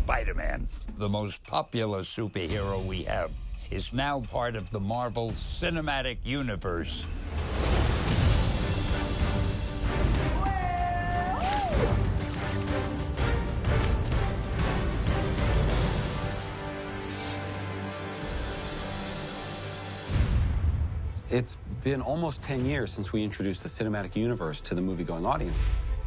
Spider-Man, the most popular superhero we have, is now part of the Marvel Cinematic Universe. It's been almost 10 years since we introduced the cinematic universe to the movie-going audience.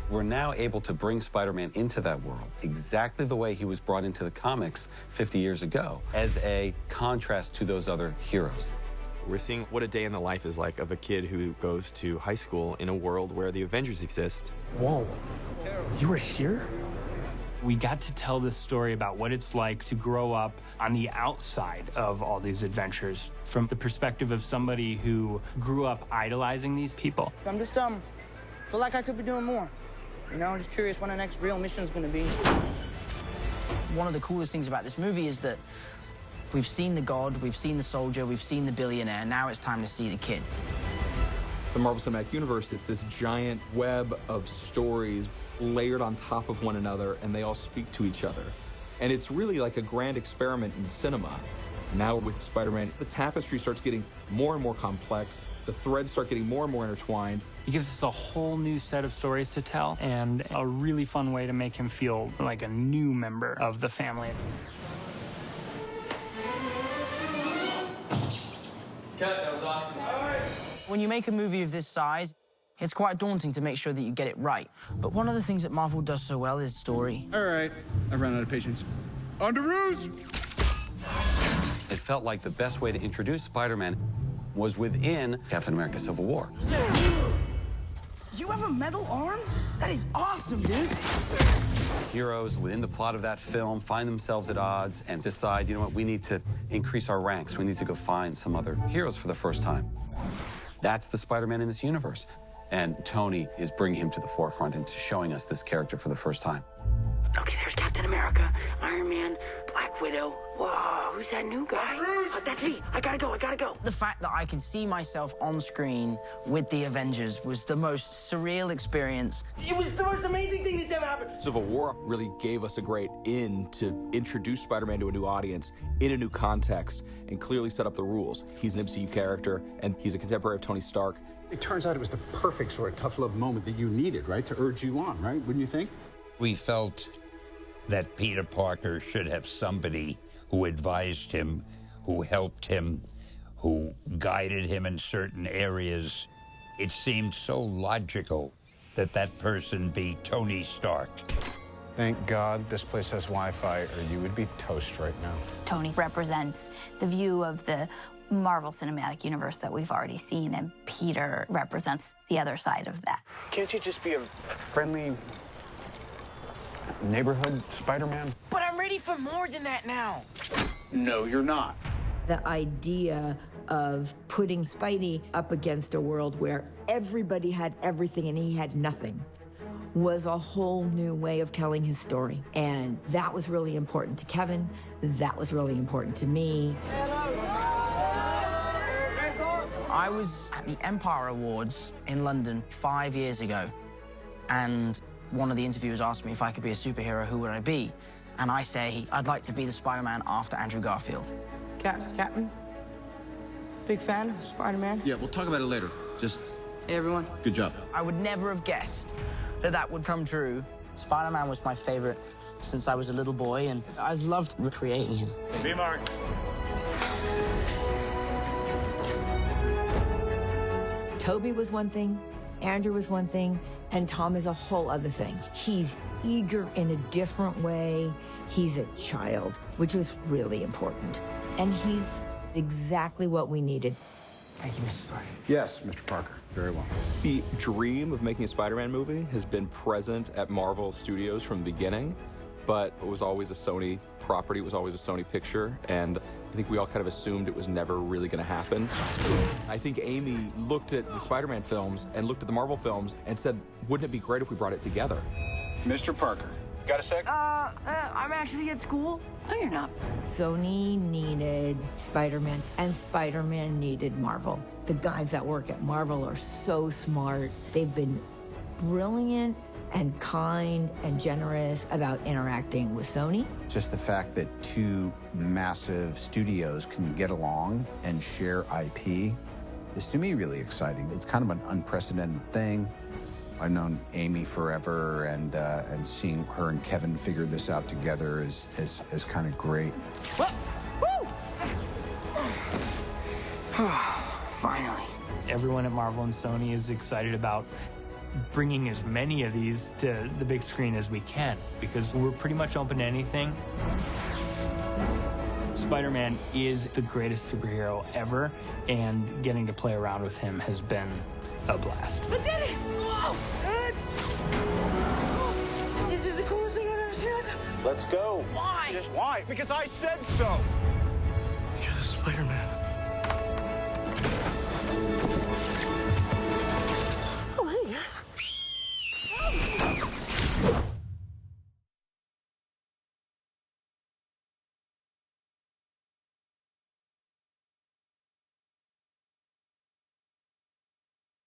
We're now able to bring Spider-Man into that world exactly the way he was brought into the comics 50 years ago, as a contrast to those other heroes. We're seeing what a day in the life is like of a kid who goes to high school in a world where the Avengers exist. Whoa, you were here? We got to tell this story about what it's like to grow up on the outside of all these adventures from the perspective of somebody who grew up idolizing these people. I'm just, feel like I could be doing more. You know, I'm just curious when the next real mission's gonna be. One of the coolest things about this movie is that we've seen the God, we've seen the soldier, we've seen the billionaire, now it's time to see the kid. The Marvel Cinematic Universe, it's this giant web of stories layered on top of one another, and they all speak to each other. And it's really like a grand experiment in cinema. Now with Spider-Man, the tapestry starts getting more and more complex, the threads start getting more and more intertwined. He gives us a whole new set of stories to tell and a really fun way to make him feel like a new member of the family. Cut, that was awesome. When you make a movie of this size, it's quite daunting to make sure that you get it right. But one of the things that Marvel does so well is story. All right, I've run out of patience. On to Ruse! It felt like the best way to introduce Spider-Man was within Captain America: Civil War. You have a metal arm? That is awesome, dude. Heroes within the plot of that film find themselves at odds and decide, you know what, we need to increase our ranks. We need to go find some other heroes for the first time. That's the Spider-Man in this universe. And Tony is bringing him to the forefront and showing us this character for the first time. Okay, there's Captain America, Iron Man, Black Widow. Whoa, who's that new guy? Oh, that's me. I gotta go. The fact that I could see myself on screen with the Avengers was the most surreal experience. It was the most amazing thing that's ever happened. Civil War really gave us a great in to introduce Spider-Man to a new audience in a new context and clearly set up the rules. He's an MCU character, and he's a contemporary of Tony Stark. It turns out it was the perfect sort of tough love moment that you needed, right? To urge you on, right? Wouldn't you think? We felt that Peter Parker should have somebody who advised him, who helped him, who guided him in certain areas. It seemed so logical that that person be Tony Stark. Thank God this place has Wi-Fi, or you would be toast right now. Tony represents the view of the Marvel Cinematic Universe that we've already seen, and Peter represents the other side of that. Can't you just be a friendly neighborhood Spider-Man? But I'm ready for more than that now. No, you're not. The idea of putting Spidey up against a world where everybody had everything and he had nothing was a whole new way of telling his story. And that was really important to Kevin. That was really important to me. I was at the Empire Awards in London 5 years ago, and one of the interviewers asked me if I could be a superhero, who would I be? And I say, I'd like to be the Spider-Man after Andrew Garfield. Captain? Big fan of Spider-Man? Yeah, we'll talk about it later. Just, Hey, everyone. good job. I would never have guessed that that would come true. Spider-Man was my favorite since I was a little boy, and I've loved recreating him. B-Mark. Toby was one thing, Andrew was one thing, and Tom is a whole other thing. He's eager in a different way. He's a child, which was really important. And he's exactly what we needed. Thank you, Mrs. Stark. Yes, Mr. Parker. Very well. The dream of making a Spider-Man movie has been present at Marvel Studios from the beginning, but it was always a Sony property, it was always a Sony picture, and I think we all kind of assumed it was never really going to happen. I think Amy looked at the Spider-Man films and looked at the Marvel films and said, wouldn't it be great if we brought it together? Mr. Parker. Got a sec? I'm actually at school. No, you're not. Sony needed Spider-Man, and Spider-Man needed Marvel. The guys that work at Marvel are so smart. They've been brilliant and kind and generous about interacting with Sony. Just the fact that two massive studios can get along and share IP is, to me, really exciting. It's kind of an unprecedented thing. I've known Amy forever, and seeing her and Kevin figure this out together is kind of great. Finally. Everyone at Marvel and Sony is excited about bringing as many of these to the big screen as we can, because we're pretty much open to anything. Spider-Man is the greatest superhero ever, and getting to play around with him has been a blast. I did it! Whoa! This is the coolest thing I've ever seen. Let's go. Why? Why? Because I said so.